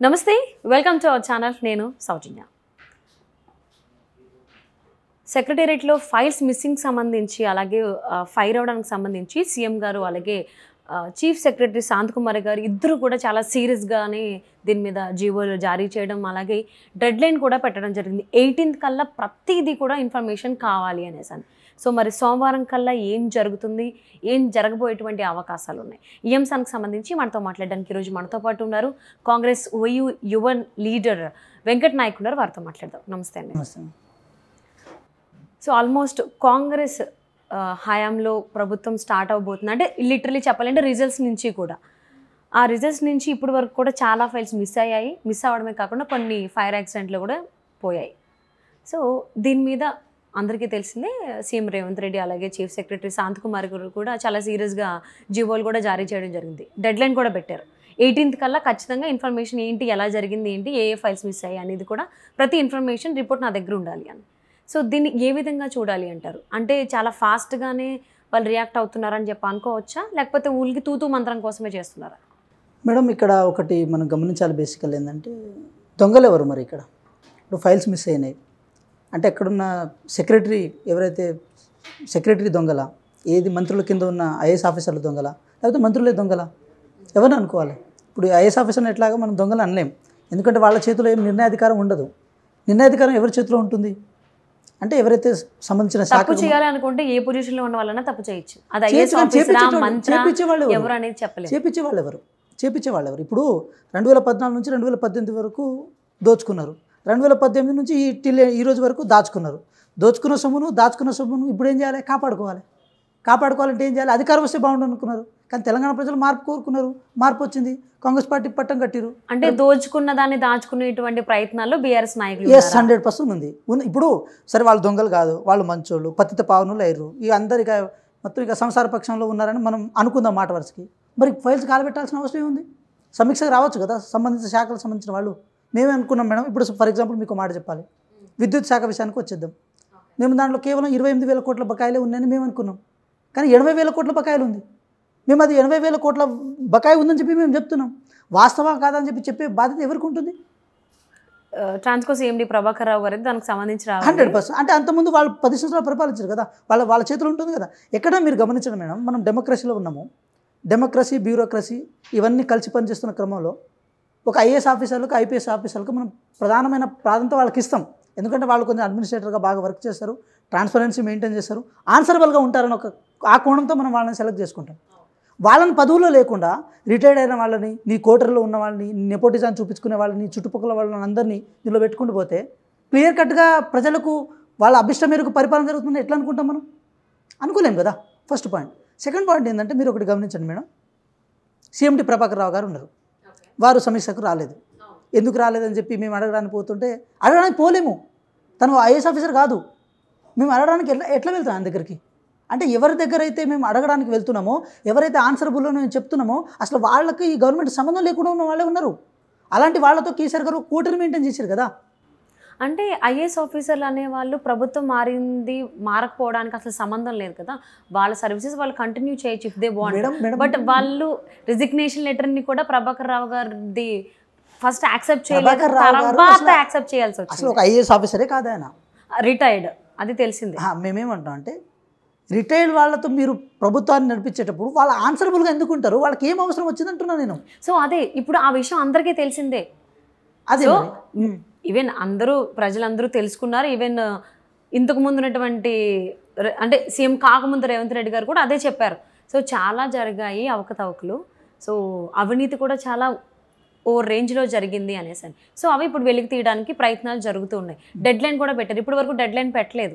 నమస్తే, welcome to our channel. నేను సౌజన్య. సెక్రటేరియట్లో ఫైల్స్ మిస్సింగ్ సంబంధించి అలాగే ఫైర్ అవడానికి సంబంధించి సీఎం గారు అలాగే చీఫ్ సెక్రటరీ శాంతకుమార్ గారు ఇద్దరు కూడా చాలా సీరియస్గానే దీని మీద జీవోలు జారీ చేయడం అలాగే డెడ్ లైన్ కూడా పెట్టడం జరిగింది. 18th కల్లా ప్రతిదీ కూడా ఇన్ఫర్మేషన్ కావాలి అనేసి. సో మరి సోమవారం కల్లా ఏం జరుగుతుంది, ఏం జరగబోయేటువంటి అవకాశాలు ఉన్నాయి, ఈ అంశానికి సంబంధించి మనతో మాట్లాడడానికి ఈరోజు మనతో పాటు ఉన్నారు కాంగ్రెస్ యువ లీడర్ వెంకట్ నాయక్ ఉన్నారు. వారితో మాట్లాడదాం. నమస్తే అండి. సో ఆల్మోస్ట్ కాంగ్రెస్ హయాంలో ప్రభుత్వం స్టార్ట్ అవబోతుంది అంటే లిటరలీ చెప్పాలంటే రిజల్ట్స్ నుంచి కూడా ఆ రిజల్ట్స్ నుంచి ఇప్పటి వరకు కూడా చాలా ఫైల్స్ మిస్ అయ్యాయి. మిస్ అవ్వడమే కాకుండా కొన్ని ఫైర్ యాక్సిడెంట్లు కూడా పోయాయి. సో దీని మీద అందరికీ తెలిసిందే సీఎం రేవంత్ రెడ్డి అలాగే చీఫ్ సెక్రటరీ శాంతకుమార్ గారు కూడా చాలా సీరియస్గా జీవోలు కూడా జారీ చేయడం జరిగింది. డెడ్ లైన్ కూడా పెట్టారు. 18th కల్లా ఖచ్చితంగా ఇన్ఫర్మేషన్ ఏంటి, ఎలా జరిగింది ఏంటి, ఏ ఫైల్స్ మిస్ అయ్యాయి అనేది కూడా ప్రతి ఇన్ఫర్మేషన్ రిపోర్ట్ నా దగ్గర ఉండాలి అని. సో దీన్ని ఏ విధంగా చూడాలి అంటారు? అంటే చాలా ఫాస్ట్గానే వాళ్ళు రియాక్ట్ అవుతున్నారని చెప్పి అనుకోవచ్చా, లేకపోతే ఊళ్ళకి తూతూ మంత్రం కోసమే చేస్తున్నారా? మేడం, ఇక్కడ ఒకటి మనం గమనించాలి. బేసికల్ ఏంటంటే దొంగలు ఎవరు మరి ఇక్కడ? ఇప్పుడు ఫైల్స్ మిస్ అయినాయి అంటే ఎక్కడున్న సెక్రటరీ ఎవరైతే సెక్రటరీ దొంగల, ఏది మంత్రుల కింద ఉన్న ఐఏఎస్ ఆఫీసర్ల దొంగల, లేకపోతే మంత్రులే దొంగల, ఎవరిని అనుకోవాలి? ఇప్పుడు ఐఏఎస్ ఆఫీసర్ని ఎట్లాగా మనం దొంగలు అనలేం, ఎందుకంటే వాళ్ళ చేతిలో ఏం నిర్ణయాధికారం ఉండదు. నిర్ణయాధికారం ఎవరి చేతిలో ఉంటుంది అంటే ఎవరైతే సంబంధించిన తప్పు చేయాలి అనుకుంటే ఏ పొజిషన్లో ఉన్న వాళ్ళైనా తప్పు చేయొచ్చు. అది ఐఏఎస్ ఆఫీసరా మంత్రా ఎవరు అనేది చెప్పలేదు. చేపించేవాళ్ళు ఎవరు? ఇప్పుడు 2014 నుంచి 2018 వరకు దోచుకున్నారు. 2018 నుంచి ఈ రోజు వరకు దాచుకున్నారు. దాచుకున్న సొమ్మును ఇప్పుడు ఏం చేయాలి? కాపాడుకోవాలంటే ఏం చేయాలి? అధికారం వస్తే బాగుండు అనుకున్నారు. కానీ తెలంగాణ ప్రజలు మార్పు కోరుకున్నారు. మార్పు వచ్చింది. కాంగ్రెస్ పార్టీ పట్టం కట్టిరు. అంటే దోచుకున్న దాన్ని దాచుకునేటువంటి ప్రయత్నాల్లో బీఆర్ఎస్ నాయకులు 100% ఉంది. ఇప్పుడు సరే వాళ్ళు దొంగలు కాదు, వాళ్ళు మంచోళ్ళు, పతిత పావనులు అయ్యారు. ఇక అందరు ఇక మొత్తం ఇక సంసార పక్షంలో ఉన్నారని మనం అనుకుందాం మాట వరుసకి. మరి ఫైల్స్ కాలబెట్టాల్సిన అవసరం ఉంది. సమీక్షకు రావచ్చు కదా సంబంధించిన శాఖలకు సంబంధించిన వాళ్ళు. మేమే అనుకున్నాం మేడం. ఇప్పుడు ఫర్ ఎగ్జాంపుల్ మీకు మాట చెప్పాలి, విద్యుత్ శాఖ విషయానికి వచ్చేద్దాం. మేము దాంట్లో కేవలం 28,000 కోట్ల బకాయిలే ఉన్నాయని మేము అనుకున్నాం. కానీ 80,000 కోట్ల బకాయిలు ఉంది. మేము అది 80,000 కోట్ల బకాయి ఉందని చెప్పి మేము చెప్తున్నాం. వాస్తవం కాదని చెప్పే బాధ్యత ఎవరికి ఉంటుంది? ట్రాన్స్కో సీఎండీ ప్రభాకర్ రావు గారు దానికి సంబంధించి 100%. అంటే అంతకుముందు వాళ్ళు 10 సంవత్సరాలు పరిపాలించారు కదా, వాళ్ళ చేతిలో ఉంటుంది కదా. ఎక్కడ మీరు గమనించడం మేడం, మనం డెమోక్రసీలో ఉన్నాము. డెమోక్రసీ, బ్యూరోక్రసీ ఇవన్నీ కలిసి పనిచేస్తున్న క్రమంలో ఒక ఐఏఎస్ ఆఫీసర్లకు, ఐపీఎస్ ఆఫీసర్లకు మనం ప్రధానమైన ప్రాధాన్యత వాళ్ళకి ఇస్తాం. ఎందుకంటే వాళ్ళు కొంచెం అడ్మినిస్ట్రేటర్గా బాగా వర్క్ చేస్తారు, ట్రాన్స్పరెన్సీ మెయింటైన్ చేస్తారు, ఆన్సరబుల్గా ఉంటారని ఆ కోణంతో మనం వాళ్ళని సెలెక్ట్ చేసుకుంటాం. వాళ్ళని పదవుల్లో లేకుండా రిటైర్డ్ అయిన వాళ్ళని, నీ కోటర్లో ఉన్న వాళ్ళని, నెపోటిజాన్ని చూపించుకునే వాళ్ళని, చుట్టుపక్కల వాళ్ళని అందరినీ దీనిలో పెట్టుకుంటూ పోతే క్లియర్ కట్గా ప్రజలకు వాళ్ళ అభిష్టం మేరకు పరిపాలన జరుగుతుందని ఎట్లా అనుకుంటాం మనం? అనుకోలేం కదా. First point. సెకండ్ పాయింట్ ఏంటంటే మీరు ఒకటి గమనించండి మేడం, సీఎండీ ప్రభాకర్ రావు గారు ఉన్నారు. వారు సమీక్షకు రాలేదు. ఎందుకు రాలేదని చెప్పి మేము అడగడానికి అడగడానికి పోలేము. తను ఐఏఎస్ ఆఫీసర్ కాదు. మేము అడగడానికి ఎట్లా వెళ్తాం ఆయన దగ్గరికి? అంటే ఎవరి దగ్గర అయితే మేము అడగడానికి వెళ్తున్నామో, ఎవరైతే ఆన్సరబుల్లో మేము చెప్తున్నామో, అసలు వాళ్ళకి ఈ గవర్నమెంట్ సంబంధం లేకుండా ఉన్న వాళ్ళే ఉన్నారు. అలాంటి వాళ్ళతో కేసీఆర్ గారు కూటమి మెయింటైన్ చేశారు కదా. అంటే ఐఏఎస్ ఆఫీసర్లు అనేవాళ్ళు ప్రభుత్వం మారింది మారకపోవడానికి అసలు సంబంధం లేదు కదా. వాళ్ళ సర్వీసెస్ వాళ్ళు కంటిన్యూ చేయొచ్చు ఇఫ్ దే వాంట్. బట్ వాళ్ళు రిజిగ్నేషన్ లెటర్ని కూడా ప్రభాకర్ రావు గారిది ఫస్ట్ యాక్సెప్ట్ చేయలేదు, తర్వాత యాక్సెప్ట్ చేయాల్సి వచ్చింది. అసలు ఒక ఐఏఎస్ ఆఫీసరే కాదు ఆయన, రిటైర్డ్. అది తెలిసింది. మేమేమంటాం అంటే రిటైర్డ్ వాళ్ళతో మీరు ప్రభుత్వాన్ని నడిపించేటప్పుడు వాళ్ళు ఆన్సరబుల్గా ఎందుకు ఉంటారు? వాళ్ళకి ఏం అవసరం వచ్చింది అంటున్నాను నేను. సో అదే ఇప్పుడు ఆ విషయం అందరికీ తెలిసిందే. అదే ఈవెన్ ప్రజలందరూ తెలుసుకున్నారు. ఈవెన్ ఇంతకు ముందు ఉన్నటువంటి అంటే సీఎం కాకముందు రేవంత్ రెడ్డి గారు కూడా అదే చెప్పారు. సో చాలా జరిగాయి అవకతవకలు, సో అవినీతి కూడా చాలా ఓ రేంజ్లో జరిగింది అనేసి. సో అవి ఇప్పుడు వెలికి తీయడానికి ప్రయత్నాలు జరుగుతూ ఉన్నాయి. డెడ్ లైన్ కూడా పెట్టారు. ఇప్పటి వరకు డెడ్ లైన్ పెట్టలేదు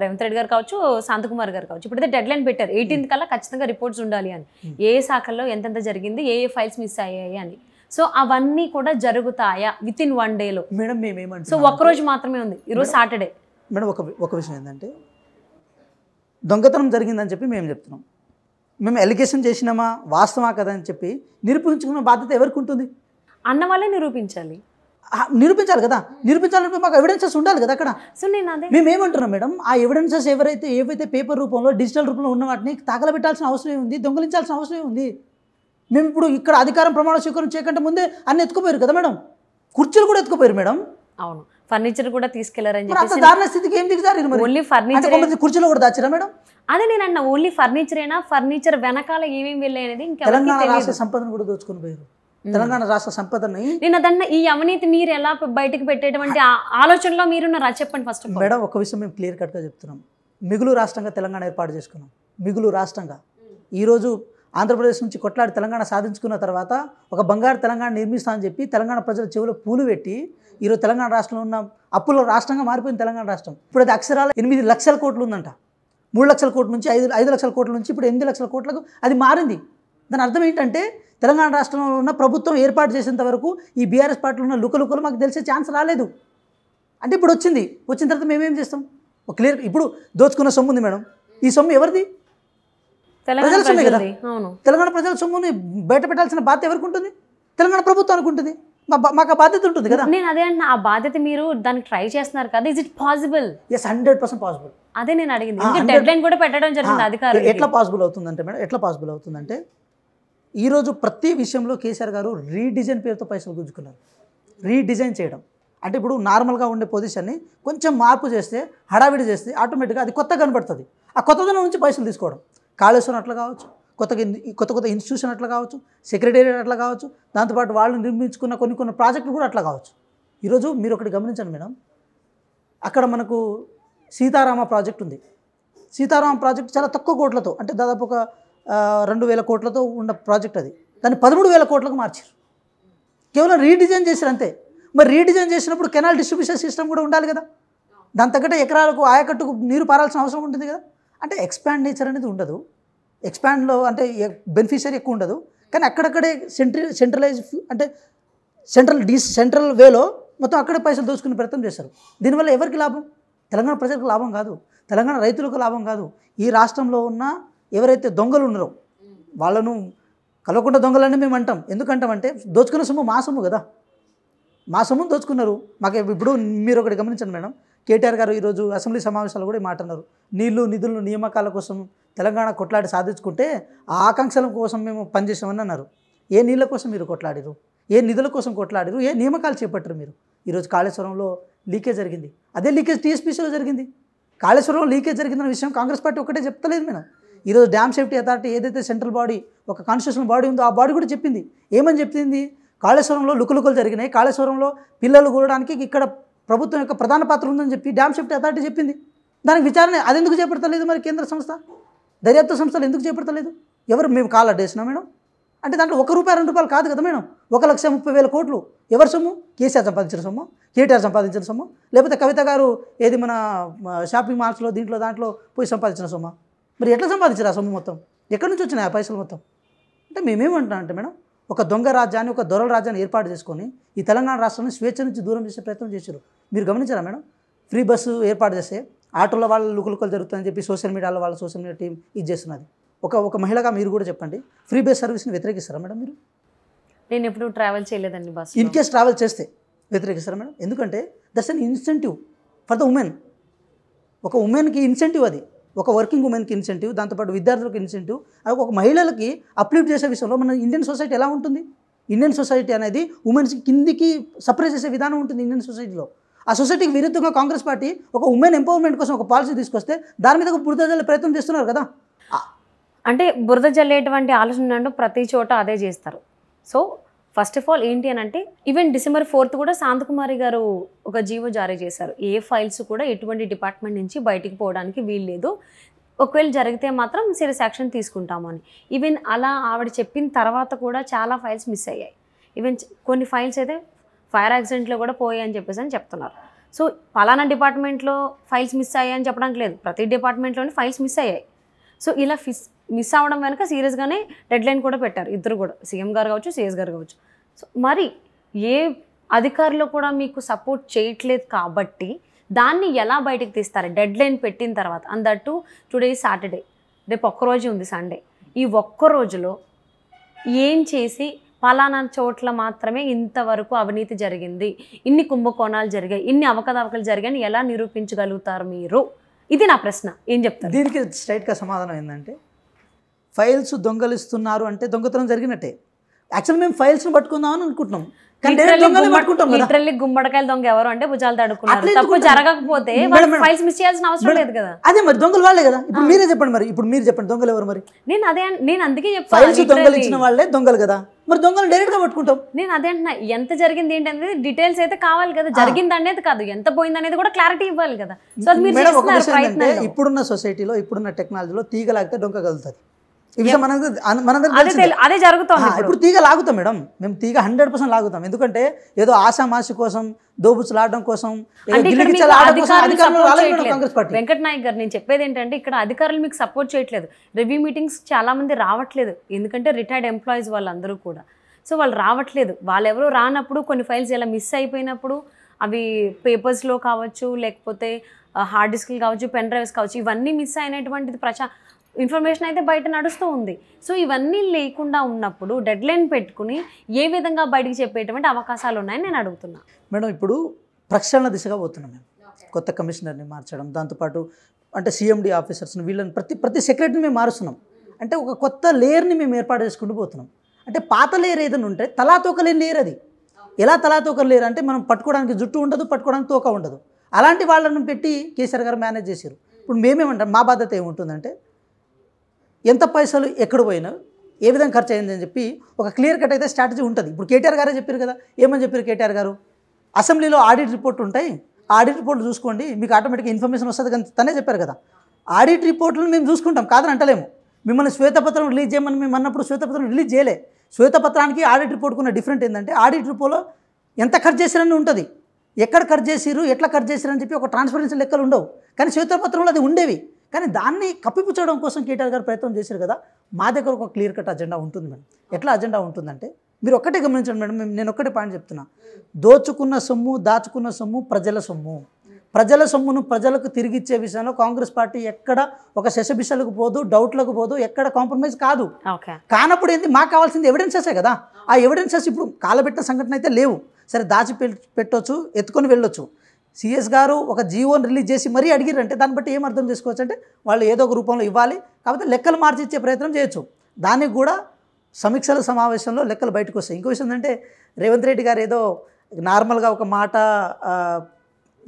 రేవంత్ రెడ్డి గారు కావచ్చు, శాంతకుమార్ గారు కావచ్చు. ఇప్పుడైతే డెడ్ లైన్ పెట్టారు. 18th కల్లా ఖచ్చితంగా రిపోర్ట్స్ ఉండాలి అని, ఏ శాఖల్లో ఎంతెంత జరిగింది, ఏ ఫైల్స్ మిస్ అయ్యాయి అని. సో అవన్నీ కూడా జరుగుతాయా విత్ ఇన్ 1 డేలో? మేడం మేమేమంటాం, సో ఒక్కరోజు మాత్రమే ఉంది, ఈరోజు సాటర్డే. మేడం ఒక విషయం ఏంటంటే దొంగతనం జరిగిందని చెప్పి మేము చెప్తున్నాం. మేము ఎలిగేషన్ చేసినామా వాస్తవా కదా అని చెప్పి నిరూపించుకున్న బాధ్యత ఎవరికి ఉంటుంది? అన్న వాళ్ళే నిరూపించాలి కదా. నిరూపించాలంటే మాకు ఎవిడెన్సెస్ ఉండాలి కదా అక్కడ. సో నేను అదే మేమేమంటున్నాం మేడం, ఆ ఎవిడెన్సెస్ ఏవైతే పేపర్ రూపంలో, డిజిటల్ రూపంలో ఉన్న వాటిని తగలబెట్టాల్సిన అవసరం ఉంది, దొంగలించాల్సిన అవసరం ఉంది. మేము ఇప్పుడు ఇక్కడ అధికారం ప్రమాణ స్వీకారం చేయకంటే ముందే అన్ని ఎత్తుకుపోయారు కదా మేడం. కుర్చీలు కూడా ఎత్తుకుపోయారు మేడం. అవును, ఫర్నిచర్ కూడా తీసుకెళ్లారని మరి అంత చెప్పేసి. దారుణ స్థితికి ఏం దిగజారు మరి? ఓన్లీ అంటే ఫర్నిచర్, కొంతమంది కుర్చీలో కూడా దాచారా మేడం? అదే నేను అన్న ఓన్లీ ఫర్నిచరేనా, ఫర్నిచర్ వెనకాల ఏమేమి వెళ్ళాయి అనేది ఇంకెవరికి తెలంగాణ రాష్ట్ర తెలియదు. సంపదను కూడా దోచుకొని పోయారు. తెలంగాణ రాష్ట్ర సంపదని నేను అదన్న ఈ అవినీతి మీరు ఎలా బయటకు పెట్టేటువంటి ఆలోచనలో మీరున్నారా చెప్పండి ఫస్ట్ ఆఫ్ ఆల్. మేడం ఒక విషయం మేము క్లియర్ కట్గా చెప్తున్నాం. మిగులు రాష్ట్రంగా తెలంగాణ ఏర్పాటు చేసుకున్నాం. మిగులు రాష్ట్రంగా ఈరోజు ఆంధ్రప్రదేశ్ నుంచి కొట్లాడి తెలంగాణ సాధించుకున్న తర్వాత ఒక బంగారు తెలంగాణ నిర్మిస్తామని చెప్పి తెలంగాణ ప్రజల చెవిలో పూలు పెట్టి ఈరోజు తెలంగాణ రాష్ట్రంలో ఉన్న అప్పుల రాష్ట్రంగా మారిపోయింది తెలంగాణ రాష్ట్రం. ఇప్పుడు అది అక్షరాల 8 లక్షల కోట్లు ఉందంట. 3 లక్షల కోట్ల నుంచి 5 లక్షల కోట్ల నుంచి ఇప్పుడు 8 లక్షల కోట్లకు అది మారింది. దాని అర్థం ఏంటంటే తెలంగాణ రాష్ట్రంలో ఉన్న ప్రభుత్వం ఏర్పాటు చేసేంత వరకు ఈ బీఆర్ఎస్ పార్టీలో ఉన్న లుకలుకలు మాకు తెలిసే ఛాన్స్ రాలేదు. అంటే ఇప్పుడు వచ్చిన తర్వాత మేమేం చేస్తాం? ఒక క్లియర్ ఇప్పుడు దోచుకున్న సొమ్ము ఉంది మేడం. ఈ సొమ్ము ఎవరిది? ప్రజల సొమ్మే కదా. తెలంగాణ ప్రజల సొమ్ముని బయట పెట్టాల్సిన బాధ్యత ఎవరికి ఉంటుంది? తెలంగాణ ప్రభుత్వానికి ఉంటుంది. మాకు ఆ బాధ్యత ఉంటుంది కదా. నేను అదే అంటే ఆ బాధ్యత మీరు దానికి ట్రై చేస్తున్నారు కదా, is it possible? Yes, 100% possible. అదే నేను అడిగింది. డెడ్ లైన్ కూడా పెట్టడం జరిగింది అధికారులు. ఎట్లా పాసిబుల్ అవుతుందంటే మేడం, ఎట్లా పాసిబుల్ అవుతుందంటే ఈరోజు ప్రతి విషయంలో కేసీఆర్ గారు రీడిజైన్ పేరుతో పైసలు గుంజుకున్నారు. రీడిజైన్ చేయడం అంటే ఇప్పుడు నార్మల్గా ఉండే పొజిషన్ని కొంచెం మార్పు చేస్తే, హడావిడి చేస్తే ఆటోమేటిక్గా అది కొత్తగా కనబడుతుంది. ఆ కొత్తదనం నుంచి పైసలు తీసుకోవడం. కాళేశ్వరం అట్లా కావచ్చు, కొత్త ఇన్స్టిట్యూషన్ అట్లా కావచ్చు, సెక్రటేరియట్ అట్లా కావచ్చు, దాంతోపాటు వాళ్ళు నిర్మించుకున్న కొన్ని ప్రాజెక్టులు కూడా అట్లా కావచ్చు. ఈరోజు మీరు ఒకటి గమనించండి మేడం, అక్కడ మనకు సీతారామ ప్రాజెక్ట్ ఉంది. సీతారామ ప్రాజెక్ట్ చాలా తక్కువ కోట్లతో, అంటే దాదాపు ఒక 2,000 కోట్లతో ఉన్న ప్రాజెక్ట్ అది. దాన్ని 13,000 కోట్లకు మార్చారు. కేవలం రీడిజైన్ చేశారు అంతే. మరి రీడిజైన్ చేసినప్పుడు కెనాల్ డిస్ట్రిబ్యూషన్ సిస్టమ్ కూడా ఉండాలి కదా. దాని తగ్గట్టే ఎకరాలకు ఆయకట్టుకు నీరు పారాల్సిన అవసరం ఉంటుంది కదా. అంటే ఎక్స్పాండ్ నేచర్ అనేది ఉండదు. ఎక్స్పాండ్లో అంటే బెనిఫిషియరీ ఎక్కువ ఉండదు. కానీ అక్కడక్కడే సెంట్రలైజ్ అంటే సెంట్రల్ వేలో మొత్తం అక్కడే పైసలు దోచుకునే ప్రయత్నం చేశారు. దీనివల్ల ఎవరికి లాభం? తెలంగాణ ప్రజలకు లాభం కాదు, తెలంగాణ రైతులకు లాభం కాదు. ఈ రాష్ట్రంలో ఉన్న ఎవరైతే దొంగలు ఉన్నారో వాళ్ళను కలవకుండా దొంగలని మేము అంటాం. ఎందుకంటామంటే దోచుకున్న సొమ్ము మా సొమ్ము కదా. మా సొమ్ము దోచుకున్నారు. మాకు ఇప్పుడు మీరు ఒకటి గమనించండి మేడం, కేటీఆర్ గారు ఈరోజు అసెంబ్లీ సమావేశాలు కూడా మాట అన్నారు. నీళ్లు నిధులు నియామకాల కోసం తెలంగాణ కొట్లాడి సాధించుకుంటే ఆ ఆకాంక్షల కోసం మేము పనిచేసామని అన్నారు. ఏ నీళ్ళ కోసం మీరు కొట్లాడిరు? ఏ నిధుల కోసం కొట్లాడిరు? ఏ నియామకాలు చేపట్టరు మీరు? ఈరోజు కాళేశ్వరంలో లీకేజ్ జరిగింది. అదే లీకేజ్ టీఎస్పీసీలో జరిగింది. కాళేశ్వరంలో లీకేజ్ జరిగిందన్న విషయం కాంగ్రెస్ పార్టీ ఒకటే చెప్తలేదు మేడం. ఈరోజు డ్యామ్ సేఫ్టీ అథారిటీ ఏదైతే సెంట్రల్ బాడీ, ఒక కాన్స్టిట్యూషనల్ బాడీ ఉందో ఆ బాడీ కూడా చెప్పింది. ఏమని చెప్పింది? కాళేశ్వరంలో లుకలుకలు జరిగినాయి, కాళేశ్వరంలో పిల్లలు కూడడానికి ఇక్కడ ప్రభుత్వం యొక్క ప్రధాన పాత్ర ఉందని చెప్పి డ్యామ్ సేఫ్టీ అథారిటీ చెప్పింది. దానికి విచారణ అది ఎందుకు చేపడతలేదు? మరి కేంద్ర సంస్థ దర్యాప్తు సంస్థలు ఎందుకు చేపడతలేదు? ఎవరు మేము కాల్ అడ్డేసినా మేడం? అంటే దాంట్లో ₹1, ₹2 కాదు కదా మేడం. 1,30,000 కోట్లు ఎవరి సొమ్ము? కేసీఆర్ సంపాదించిన సొమ్ము, కేటీఆర్ సంపాదించిన సొమ్ము, లేకపోతే కవిత గారు ఏది మన షాపింగ్ మాల్స్లో దాంట్లో పోయి సంపాదించిన సొమ్ము? మరి ఎట్లా సంపాదించారు ఆ సొమ్ము మొత్తం? ఎక్కడి నుంచి వచ్చినాయి ఆ పైసలు మొత్తం? అంటే మేమేమంటున్నాం అంటే మేడం, ఒక దొంగ రాజ్యాన్ని, ఒక దొరల రాజ్యాన్ని ఏర్పాటు చేసుకొని ఈ తెలంగాణ రాష్ట్రాన్ని స్వేచ్ఛ నుంచి దూరం చేసే ప్రయత్నం చేశారు. మీరు గమనించారా మేడం? ఫ్రీ బస్సు ఏర్పాటు చేస్తే ఆటోలో వాళ్ళ లుకలుకలు జరుగుతుందని చెప్పి సోషల్ మీడియాలో వాళ్ళ సోషల్ మీడియా టీం ఇది చేస్తున్నది. ఒక మహిళగా మీరు కూడా చెప్పండి, ఫ్రీ బస్ సర్వీస్ని వ్యతిరేకిస్తారా మేడం మీరు? నేను ఎప్పుడు ట్రావెల్ చేయలేదండి బస్. ఇన్ కేస్ ట్రావెల్ చేస్తే వ్యతిరేకిస్తారా మేడం? ఎందుకంటే that's an incentive for the women. ఒక ఉమెన్కి ఇన్సెంటివ్ అది, ఒక వర్కింగ్ ఉమెన్కి ఇన్సెంటివ్, దాంతోపాటు విద్యార్థులకు ఇన్సెంటివ్. అది ఒక మహిళలకి అప్లిఫ్ట్ చేసే విషయంలో మన ఇండియన్ సొసైటీ ఎలా ఉంటుంది? ఇండియన్ సొసైటీ అనేది ఉమెన్స్కి కిందికి సప్రెస్ చేసే విధానం ఉంటుంది ఇండియన్ సొసైటీలో. ఆ సొసైటీకి విరుద్ధంగా కాంగ్రెస్ పార్టీ ఒక ఉమెన్ ఎంపవర్మెంట్ కోసం ఒక పాలసీ తీసుకొస్తే దాని మీద బురద జల్లే ప్రయత్నం చేస్తున్నారు కదా. అంటే బురద జల్లేటువంటి ఆలోచన ప్రతి చోట అదే చేస్తారు. సో ఫస్ట్ ఆఫ్ ఆల్ ఏంటి అని అంటే, ఈవెన్ December 4th కూడా శాంతకుమారి గారు ఒక జీవో జారీ చేశారు. ఏ ఫైల్స్ కూడా ఎటువంటి డిపార్ట్మెంట్ నుంచి బయటికి పోవడానికి వీల్లేదు, ఒకవేళ జరిగితే మాత్రం సీరియస్ యాక్షన్ తీసుకుంటాము అని. ఈవెన్ అలా ఆవిడ చెప్పిన తర్వాత కూడా చాలా ఫైల్స్ మిస్ అయ్యాయి. ఈవెన్ కొన్ని ఫైల్స్ అయితే ఫైర్ యాక్సిడెంట్లో కూడా పోయాయి అని చెప్పేసి అని చెప్తున్నారు. సో పలానా డిపార్ట్మెంట్లో ఫైల్స్ మిస్ అయ్యాయి అని చెప్పడానికి లేదు, ప్రతి డిపార్ట్మెంట్లోని ఫైల్స్ మిస్ అయ్యాయి. సో ఇలా మిస్ అవ్వడం వెనక సీరియస్గానే డెడ్ లైన్ కూడా పెట్టారు ఇద్దరు కూడా, సీఎం గారు కావచ్చు, సిఎస్ గారు కావచ్చు. సో మరి ఏ అధికారులు కూడా మీకు సపోర్ట్ చేయట్లేదు కాబట్టి దాన్ని ఎలా బయటకు తీస్తారు డెడ్ లైన్ పెట్టిన తర్వాత? అండ్ దట్ టుడే సాటర్డే, రేపు ఒక్కరోజు ఉంది సండే. ఈ ఒక్క రోజులో ఏం చేసి పలానా చోట్ల మాత్రమే ఇంతవరకు అవినీతి జరిగింది, ఇన్ని కుంభకోణాలు జరిగాయి, ఇన్ని అవకతవకలు జరిగాయని ఎలా నిరూపించగలుగుతారు మీరు? ఇది నా ప్రశ్న. ఏం చెప్తారు దీనికి? స్ట్రైట్గా సమాధానం ఏంటంటే, ఫైల్స్ దొంగలిస్తున్నారు అంటే దొంగతనం జరిగినట్టే. యాక్చువల్ మేము ఫైల్స్ని పట్టుకుందామని అనుకుంటున్నాం. కానీ డైరెక్ట్ దొంగలే పట్టుకుంటాం కదా. లిటరల్లీ గుమ్మడికాయల దొంగ ఎవరు అంటే భుజాలు తడుకున్నారు. అట్లా తప్పు ఎందుకు జరగకపోతే మేడం, ఫైల్స్ మిస్ చేయాల్సిన అవసరం లేదు కదా. అదే మరి దొంగలు వాళ్ళే కదా. ఇప్పుడు మీరే చెప్పండి, మరి ఇప్పుడు మీరు చెప్పండి దొంగలు ఎవరు? మరి నేను అందుకే ఫైల్స్ దొంగలు చెప్తాను, ఇచ్చిన వాళ్ళే దొంగలు కదా. మరి దొంగలు డైరెక్ట్ గా పట్టుకుంటాం. నేను అదే అంటున్నా, ఎంత జరిగింది ఏంటనేది డీటెయిల్స్ అయితే కావాలి కదా. జరిగింది అనేది కాదు, ఎంత పోయింది అనేది కూడా క్లారిటీ ఇవ్వాలి కదా. సో అది మీరు మేడం ఒక చేస్తున్నారు విషయం ఏంటంటే, ప్రయత్నంలో. ఇప్పుడున్న సొసైటీలో ఇప్పుడున్న టెక్నాలజీలో తీగ లాగితే డొంక కదులుతుంది. ఈ విషయం మనందరికీ అదే తెలిసిందే. అదే జరుగుతోంది ఇప్పుడు తీగ లాగుతాం మేడం, మేము తీగ 100% లాగుతాం. ఎందుకంటే ఏదో ఆశామాషి కోసం, దోబుచ్చులాడడం కోసం, అంటే ఇక్కడ మీకు అధికారులు అధికారులు రాలేదు support madam Congress party. Venkat Nayak garu, నేను చెప్పేది ఏంటంటే ఇక్కడ అధికారులు మీకు సపోర్ట్ చేయట్లేదు. రివ్యూ మీటింగ్స్ చాలా మంది రావట్లేదు, ఎందుకంటే రిటైర్డ్ ఎంప్లాయీస్ వాళ్ళందరూ కూడా. సో వాళ్ళు రావట్లేదు. వాళ్ళు ఎవరో రానప్పుడు కొన్ని ఫైల్స్ ఇలా మిస్ అయిపోయినప్పుడు అవి పేపర్స్లో కావచ్చు, లేకపోతే హార్డ్ డిస్క్లు కావచ్చు, పెన్ డ్రైవ్స్ కావచ్చు, ఇవన్నీ మిస్ అయినటువంటిది ఇన్ఫర్మేషన్ అయితే బయట నడుస్తూ ఉంది. సో ఇవన్నీ లేకుండా ఉన్నప్పుడు డెడ్ లైన్ పెట్టుకుని ఏ విధంగా బయటికి చెప్పేటువంటి అవకాశాలు ఉన్నాయని నేను అడుగుతున్నా. మేడం ఇప్పుడు ప్రక్షాళన దిశగా పోతున్నాం మేము. కొత్త కమిషనర్ని మార్చడం, దాంతోపాటు అంటే సిఎండి ఆఫీసర్స్ని, వీళ్ళని ప్రతి సెక్రటరీని మేము మారుస్తున్నాం. అంటే ఒక కొత్త లేయర్ని మేము ఏర్పాటు చేసుకుంటూ పోతున్నాం. అంటే పాత లేయర్ ఏదైనా ఉంటే తలాతోకలేని లేయర్ అది. ఎలా తలాతోకలు లేరు అంటే, మనం పట్టుకోవడానికి జుట్టు ఉండదు, పట్టుకోవడానికి తోక ఉండదు. అలాంటి వాళ్ళని పెట్టి కేసీఆర్ గారు మేనేజ్ చేశారు. ఇప్పుడు మేమేమంటాం, మా బాధ్యత ఏముంటుందంటే ఎంత పైసలు ఎక్కడ పోయినా, ఏ విధంగా ఖర్చు అయిందని చెప్పి ఒక క్లియర్ కట్ అయితే స్ట్రాటజీ ఉంటుంది. ఇప్పుడు కేటీఆర్ గారే చెప్పారు కదా, ఏమని చెప్పారు కేటీఆర్ గారు, అసెంబ్లీలో ఆడిట్ రిపోర్ట్ ఉంటాయి, ఆడిట్ రిపోర్ట్ చూసుకోండి, మీకు ఆటోమేటిక్గా ఇన్ఫర్మేషన్ వస్తుంది కానీ తనే చెప్పారు కదా. ఆడిట్ రిపోర్ట్లను మేము చూసుకుంటాం, కాదని అంటలేము. మిమ్మల్ని శ్వేతపత్రం రిలీజ్ చేయమని మేము అన్నప్పుడు శ్వేతపత్రం రిలీజ్ చేయలే. శ్వేతపత్రానికి ఆడిట్ రిపోర్ట్కు ఉన్న డిఫరెంట్ ఏంటంటే, ఆడిట్ రిపోర్ట్లో ఎంత ఖర్చు చేశారని ఉంటుంది, ఎక్కడ ఖర్చు చేసిరు, ఎట్లా ఖర్చు చేశారని చెప్పి ఒక ట్రాన్స్పరెన్సీ లెక్కలు ఉండవు. కానీ శ్వేతపత్రంలో అది ఉండేవి. కానీ దాన్ని కప్పిపుచ్చడం కోసం కేటీఆర్ గారు ప్రయత్నం చేశారు కదా. మా దగ్గర ఒక క్లియర్ కట్ అజెండా ఉంటుంది మేడం. ఎట్లా అజెండా ఉంటుందంటే, మీరు ఒక్కటే గమనించండి మేడం, నేను ఒక్కటే పాయింట్ చెప్తున్నా. దోచుకున్న సొమ్ము, దాచుకున్న సొమ్ము ప్రజల సొమ్ము. ప్రజల సొమ్మును ప్రజలకు తిరిగిచ్చే విషయంలో కాంగ్రెస్ పార్టీ ఎక్కడ ఒక శశబిషలకు పోదు, డౌట్లకు పోదు, ఎక్కడ కాంప్రమైజ్ కాదు. కానప్పుడు ఏంది, మాకు కావాల్సింది ఎవిడెన్సెసే కదా. ఆ ఎవిడెన్సెస్ ఇప్పుడు కాలబెట్టిన సంఘటన అయితే లేవు. సరే దాచి పెట్టొచ్చు, ఎత్తుకొని వెళ్ళొచ్చు. సిఎస్ గారు ఒక జీవోని రిలీజ్ చేసి మరీ అడిగిరంటే దాన్ని బట్టి ఏం అర్థం చేసుకోవచ్చు అంటే, వాళ్ళు ఏదో ఒక రూపంలో ఇవ్వాలి, కాకపోతే లెక్కలు మార్చి ఇచ్చే ప్రయత్నం చేయొచ్చు. దానికి కూడా సమీక్షల సమావేశంలో లెక్కలు బయటకు వస్తాయి. ఇంకో విషయం ఏంటంటే, రేవంత్ రెడ్డి గారు ఏదో నార్మల్గా ఒక మాట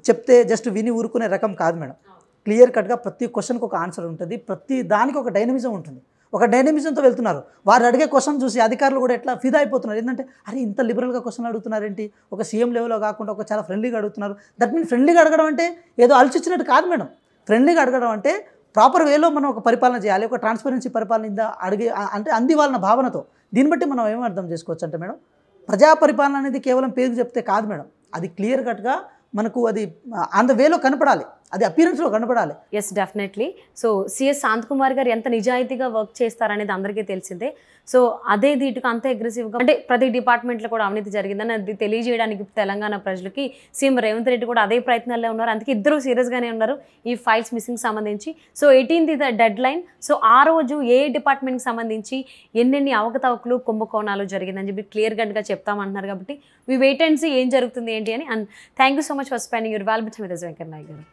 చెప్తే జస్ట్ విని ఊరుకునే రకం కాదు మేడం. క్లియర్ కట్గా ప్రతి క్వశ్చన్కి ఒక ఆన్సర్ ఉంటుంది, ప్రతి దానికి ఒక డైనమిజం ఉంటుంది. ఒక డైనమిజంతో వెళ్తున్నారు. వారు అడిగే క్వశ్చన్ చూసి అధికారులు కూడా ఎట్లా ఫిదా అయిపోతున్నారు. ఏంటంటే, అరే ఇంత లిబరల్గా క్వశ్చన్ అడుగుతున్నారేంటి, ఒక సీఎం లెవెల్లో కాకుండా ఒక చాలా ఫ్రెండ్లీగా అడుగుతున్నారు. దట్ మీన్ ఫ్రెండ్లీగా అడగడం అంటే ఏదో అలచిచ్చినట్టు కాదు మేడం. ఫ్రెండ్లీగా అడగడం అంటే ప్రాపర్ వేలో మనం ఒక పరిపాలన చేయాలి, ఒక ట్రాన్స్పరెన్సీ పరిపాలన అడిగే అంటే అందివాళ్ళ భావనతో. దీన్ని బట్టి మనం ఏం అర్థం చేసుకోవచ్చు అంటే మేడం, ప్రజా పరిపాలన అనేది కేవలం పేరు చెప్తే కాదు మేడం. అది క్లియర్ కట్గా మనకు అది ఆన్ ద వేలో కనపడాలి, అది అపియరెన్స్లో కనపడాలి. Yes, definitely. So CS Shanthakumar garu ఎంత నిజాయితీగా వర్క్ చేస్తారనేది అందరికీ తెలిసిందే. సో అదే ధీటుగా అంత అగ్రెసివ్గా అంటే ప్రతి డిపార్ట్మెంట్లో కూడా అవినీతి జరిగిందని అది తెలియజేయడానికి తెలంగాణ ప్రజలకి సీఎం రేవంత్ రెడ్డి కూడా అదే ప్రయత్నాల్లో ఉన్నారు. అందుకే ఇద్దరు సీరియస్గానే ఉన్నారు ఈ ఫైల్స్ మిస్సింగ్ సంబంధించి. సో 18th ఇది డెడ్ లైన్. సో ఆ రోజు ఏ డిపార్ట్మెంట్కి సంబంధించి ఎన్నెన్ని అవకతవకలు, కుంభకోణాలు జరిగిందని చెప్పి క్లియర్ కట్గా చెప్తామంటున్నారు. కాబట్టి వి వెయిట్ అండ్ సీ ఏం జరుగుతుంది ఏంటి అని. And thank you so much for spending your valuable time with us, Venkat Nayak గారు.